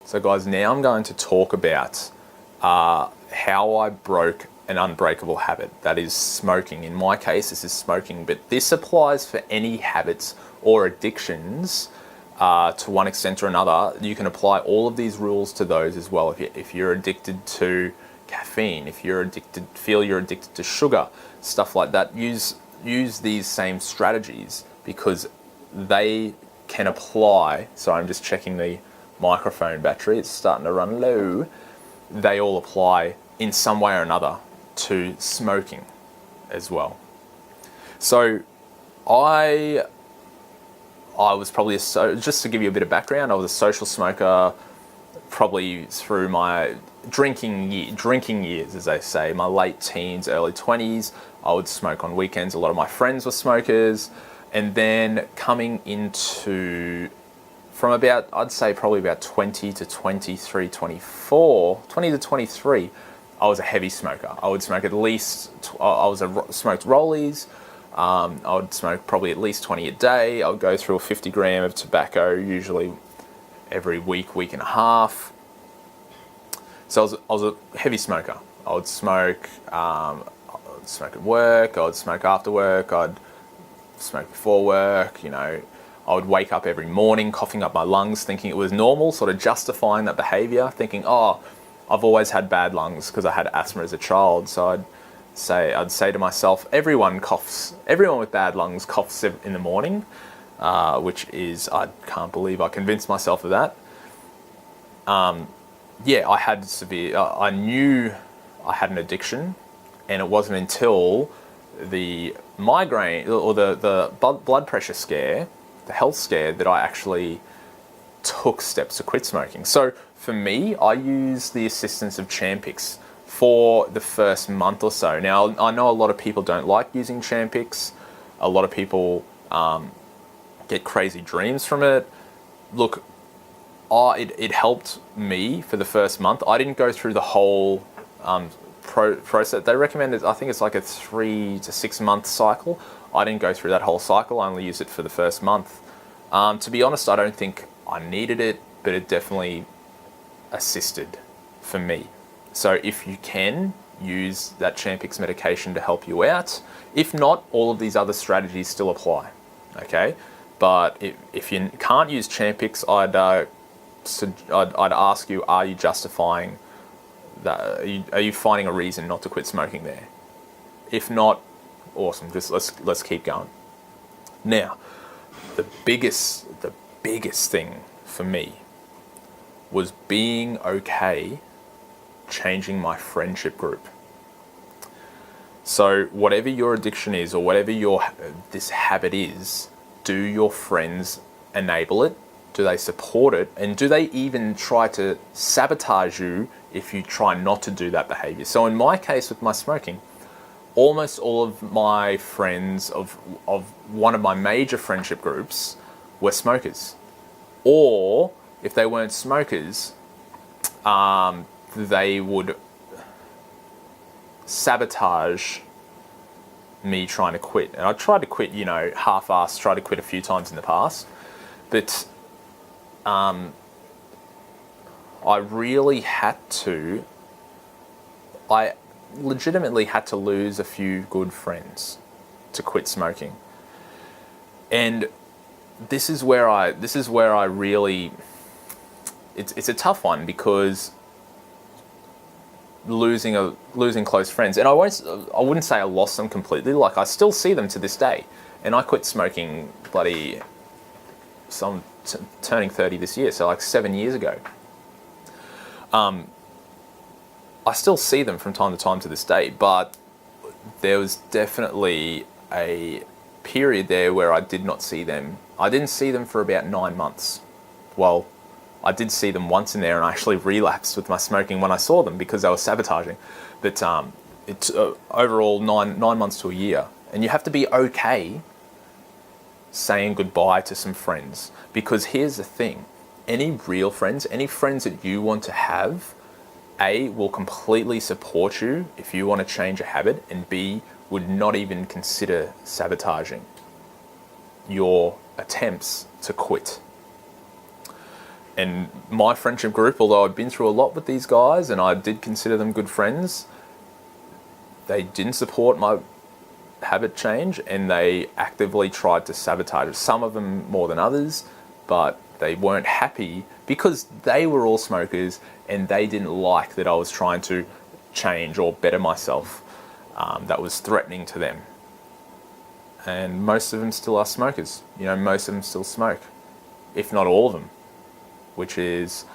So guys, now I'm going to talk about how I broke an unbreakable habit, that is smoking. In my case, this is smoking, but this applies for any habits or addictions to one extent or another. You can apply all of these rules to those as well. If you're addicted to caffeine, if you're feel you're addicted to sugar, stuff like that, use these same strategies because they can apply. So I'm just checking the microphone battery, it's starting to run low. They all apply in some way or another to smoking as well. So I was probably just to give you a bit of background, I was a social smoker probably through my drinking years, as they say, my late teens, early 20s. I would smoke on weekends. A lot of my friends were smokers. And then coming into, from about, I'd say probably about 20 to 23, 24, 20 to 23, I was a heavy smoker. I would smoke at least, smoked rollies. I would smoke probably at least 20 a day. I would go through a 50 gram of tobacco, usually every week and a half. So I was a heavy smoker. I would smoke at work, I would smoke after work, I'd smoke before work, I would wake up every morning coughing up my lungs, thinking it was normal, sort of justifying that behavior, thinking, oh, I've always had bad lungs because I had asthma as a child. So I'd say to myself, everyone with bad lungs coughs in the morning, which is, I can't believe I convinced myself of that. I had I knew I had an addiction, and it wasn't until the migraine or the blood pressure scare, the health scare, that I actually took steps to quit smoking. So for me, I used the assistance of Champix for the first month or so. Now, I know a lot of people don't like using Champix. A lot of people get crazy dreams from it. Look, it helped me for the first month. I didn't go through the whole process. They recommended, I think it's like a 3 to 6 month cycle. I didn't go through that whole cycle. I only used it for the first month. To be honest, I don't think I needed it, but it definitely assisted for me. So if you can, use that Champix medication to help you out. If not, all of these other strategies still apply, okay? But if you can't use Champix, I'd ask you, are you justifying that? Are you finding a reason not to quit smoking there? If not, awesome, just let's keep going. Now, the biggest thing for me was being okay changing my friendship group. So whatever your addiction is, or whatever this habit is, do your friends enable it? Do they support it? And do they even try to sabotage you if you try not to do that behavior? So in my case with my smoking, almost all of my friends of one of my major friendship groups were smokers. Or if they weren't smokers, they would sabotage me trying to quit. And I tried to quit, half-assed, tried to quit a few times in the past. But I legitimately had to lose a few good friends to quit smoking. And this is where I really, it's a tough one, because losing close friends, and I wouldn't say I lost them completely. Like, I still see them to this day, and I quit smoking turning 30 this year, so like 7 years ago. I still see them from time to time to this day, but there was definitely a period there where I did not see them. I didn't see them for about 9 months. Well, I did see them once in there, and I actually relapsed with my smoking when I saw them because they were sabotaging. But it's overall nine months to a year. And you have to be okay saying goodbye to some friends, because here's the thing. Any real friends, any friends that you want to have, A, will completely support you if you want to change a habit, and B, would not even consider sabotaging your attempts to quit. And my friendship group, although I'd been through a lot with these guys and I did consider them good friends, they didn't support my habit change and they actively tried to sabotage it. Some of them more than others, but they weren't happy because they were all smokers and they didn't like that I was trying to change or better myself. That was threatening to them. And most of them still are smokers. Most of them still smoke, if not all of them, which is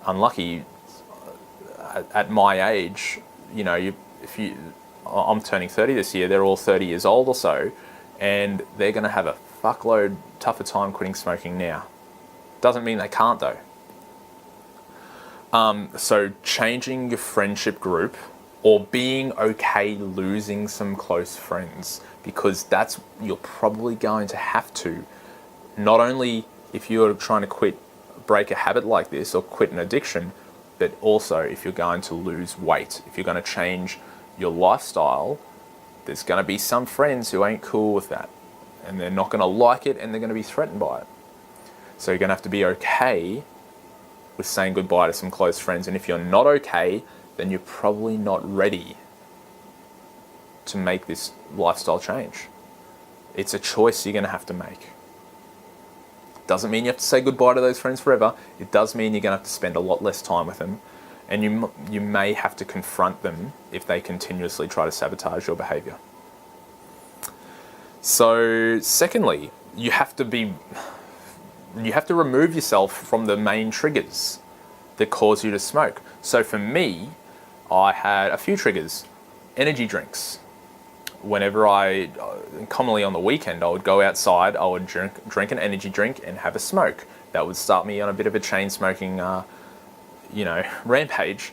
unlucky. At my age, I'm turning 30 this year, they're all 30 years old or so, and they're going to have a fuckload tougher time quitting smoking now. Doesn't mean they can't though. So changing your friendship group or being okay losing some close friends, because you're probably going to have to, not only if you're trying to break a habit like this or quit an addiction, but also if you're going to lose weight, if you're going to change your lifestyle, there's going to be some friends who ain't cool with that and they're not going to like it and they're going to be threatened by it. So you're going to have to be okay with saying goodbye to some close friends. And if you're not okay, then you're probably not ready to make this lifestyle change. It's a choice you're going to have to make. Doesn't mean you have to say goodbye to those friends forever. It does mean you're going to have to spend a lot less time with them. And you may have to confront them if they continuously try to sabotage your behavior. So secondly, you have to remove yourself from the main triggers that cause you to smoke. So for me, I had a few triggers. Energy drinks. Whenever commonly on the weekend, I would go outside, I would drink an energy drink and have a smoke. That would start me on a bit of a chain smoking rampage.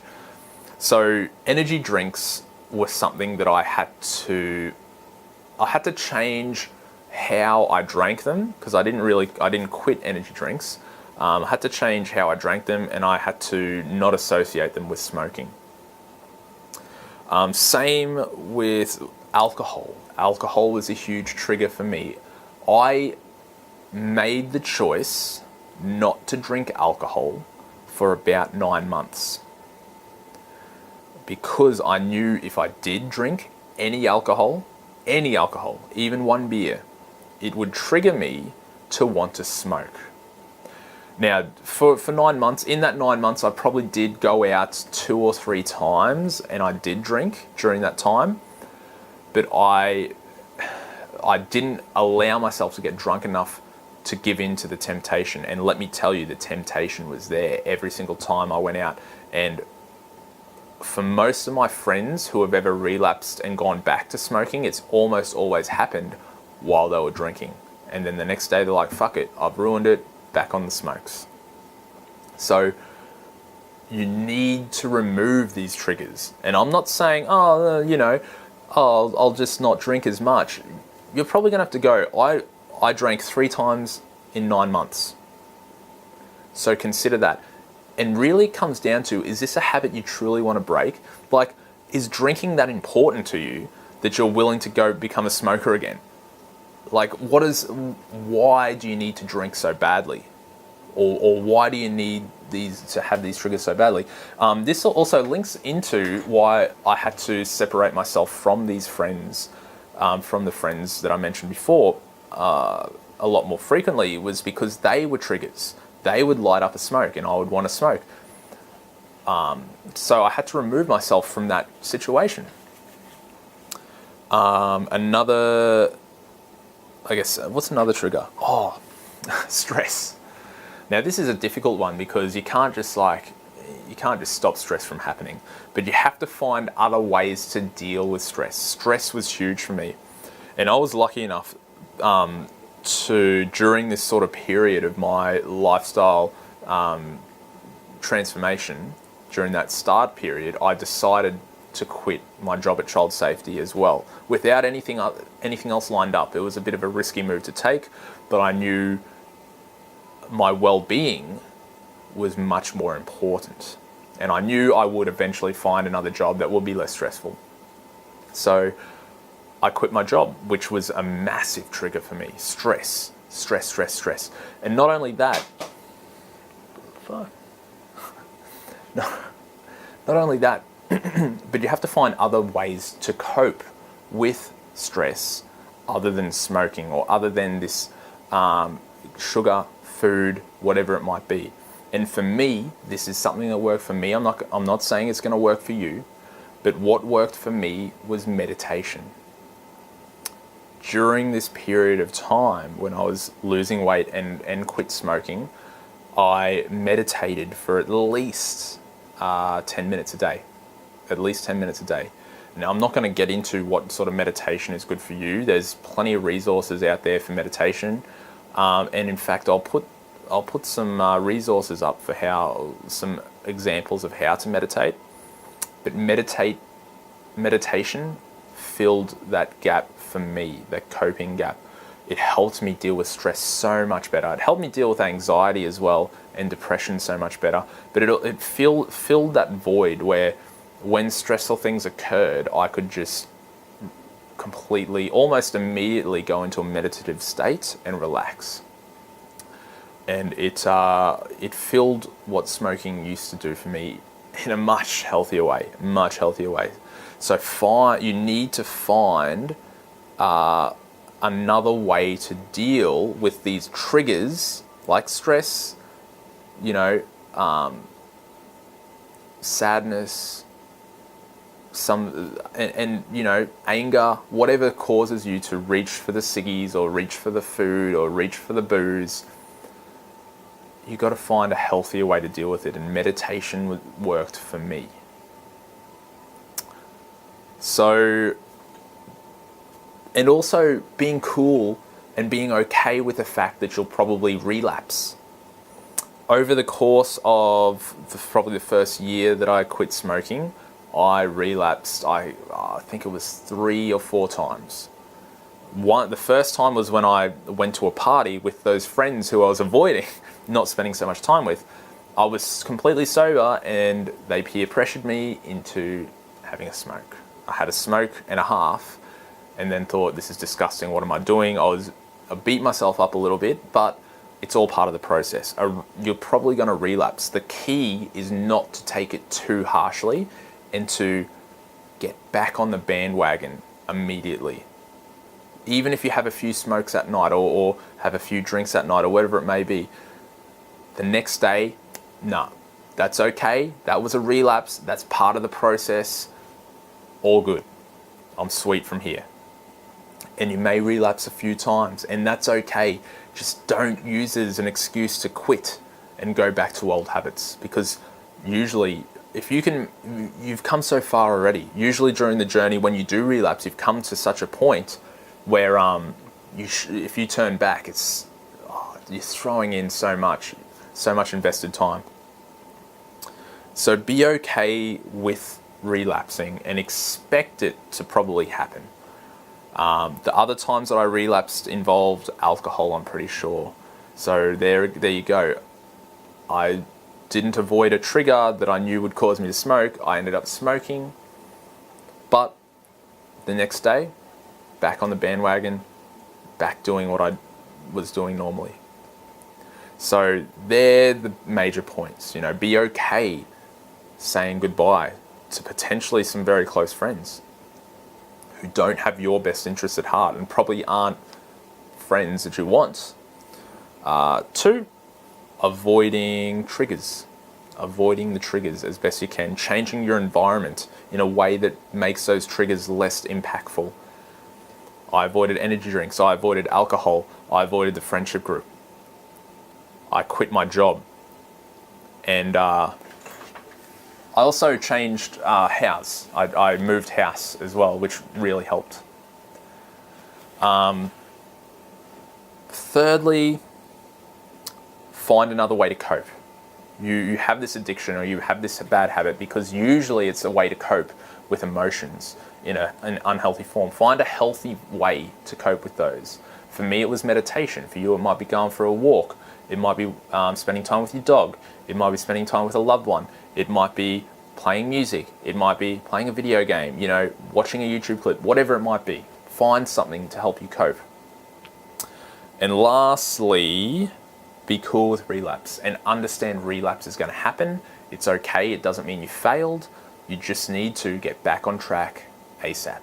So energy drinks were something that I had to change how I drank them, because I didn't quit energy drinks. I had to change how I drank them, and I had to not associate them with smoking. Same with alcohol. Alcohol was a huge trigger for me. I made the choice not to drink alcohol for about 9 months, because I knew if I did drink any alcohol, even one beer, it would trigger me to want to smoke. Now, for 9 months, in that 9 months, I probably did go out 2 or 3 times and I did drink during that time, but I didn't allow myself to get drunk enough to give in to the temptation. And let me tell you, the temptation was there every single time I went out. And for most of my friends who have ever relapsed and gone back to smoking, it's almost always happened while they were drinking. And then the next day they're like, fuck it, I've ruined it, back on the smokes. So you need to remove these triggers. And I'm not saying, I'll just not drink as much. You're probably going to have to go, I drank 3 times in 9 months. So consider that. And really it comes down to, is this a habit you truly want to break? Like, is drinking that important to you that you're willing to go become a smoker again? Like, why do you need to drink so badly? Or why do you need to have these triggers so badly? This also links into why I had to separate myself from these friends, from the friends that I mentioned before, a lot more frequently, was because they were triggers. They would light up a smoke and I would want to smoke. So I had to remove myself from that situation. What's another trigger? Oh, stress. Now this is a difficult one because you can't just stop stress from happening, but you have to find other ways to deal with stress. Stress was huge for me. And I was lucky enough during this sort of period of my lifestyle transformation, during that start period, I decided to quit my job at Child Safety as well, without anything else lined up. It was a bit of a risky move to take, but I knew my well-being was much more important. And I knew I would eventually find another job that would be less stressful. So I quit my job, which was a massive trigger for me. Stress. And not only that, fuck? No, not only that, but you have to find other ways to cope with stress other than smoking or other than this sugar, food, whatever it might be. And for me, this is something that worked for me. I'm not saying it's going to work for you, but what worked for me was meditation. During this period of time when I was losing weight and quit smoking, I meditated for at least 10 minutes a day. At least 10 minutes a day. Now, I'm not going to get into what sort of meditation is good for you. There's plenty of resources out there for meditation. And in fact, I'll put some resources up for some examples of how to meditate. But meditation filled that gap for me, that coping gap. It helped me deal with stress so much better. It helped me deal with anxiety as well and depression so much better. But it filled that void where when stressful things occurred, I could just completely, almost immediately go into a meditative state and relax. And it filled what smoking used to do for me in a much healthier way. So you need to find another way to deal with these triggers like stress, sadness, anger, whatever causes you to reach for the ciggies or reach for the food or reach for the booze. You got to find a healthier way to deal with it, and meditation worked for me. So, and also being cool and being okay with the fact that you'll probably relapse. Over the course of probably the first year that I quit smoking, I relapsed, I think it was 3 or 4 times. The first time was when I went to a party with those friends who I was avoiding, not spending so much time with. I was completely sober and they peer pressured me into having a smoke. I had a smoke and a half and then thought, this is disgusting, what am I doing? I beat myself up a little bit, but it's all part of the process. You're probably going to relapse. The key is not to take it too harshly and to get back on the bandwagon immediately. Even if you have a few smokes at night or have a few drinks at night or whatever it may be, the next day, no, that's okay. That was a relapse. That's part of the process. All good. I'm sweet from here. And you may relapse a few times, and that's okay. Just don't use it as an excuse to quit and go back to old habits, because usually you've come so far already. Usually during the journey, when you do relapse, you've come to such a point where if you turn back, you're throwing in so much invested time. So be okay with relapsing and expect it to probably happen. The other times that I relapsed involved alcohol, I'm pretty sure. So there you go. I didn't avoid a trigger that I knew would cause me to smoke. I ended up smoking. But the next day, back on the bandwagon, back doing what I was doing normally. So they're the major points. Be okay saying goodbye to potentially some very close friends who don't have your best interests at heart and probably aren't friends that you want. 2, avoiding the triggers as best you can, changing your environment in a way that makes those triggers less impactful. I avoided energy drinks, I avoided alcohol, I avoided the friendship group. I quit my job. And I also changed house. I moved house as well, which really helped. Thirdly, find another way to cope. You have this addiction or you have this bad habit because usually it's a way to cope with emotions in an unhealthy form. Find a healthy way to cope with those. For me, it was meditation. For you, it might be going for a walk. It might be spending time with your dog. It might be spending time with a loved one. It might be playing music. It might be playing a video game, watching a YouTube clip, whatever it might be. Find something to help you cope. And lastly, be cool with relapse and understand relapse is going to happen. It's okay. It doesn't mean you failed. You just need to get back on track ASAP.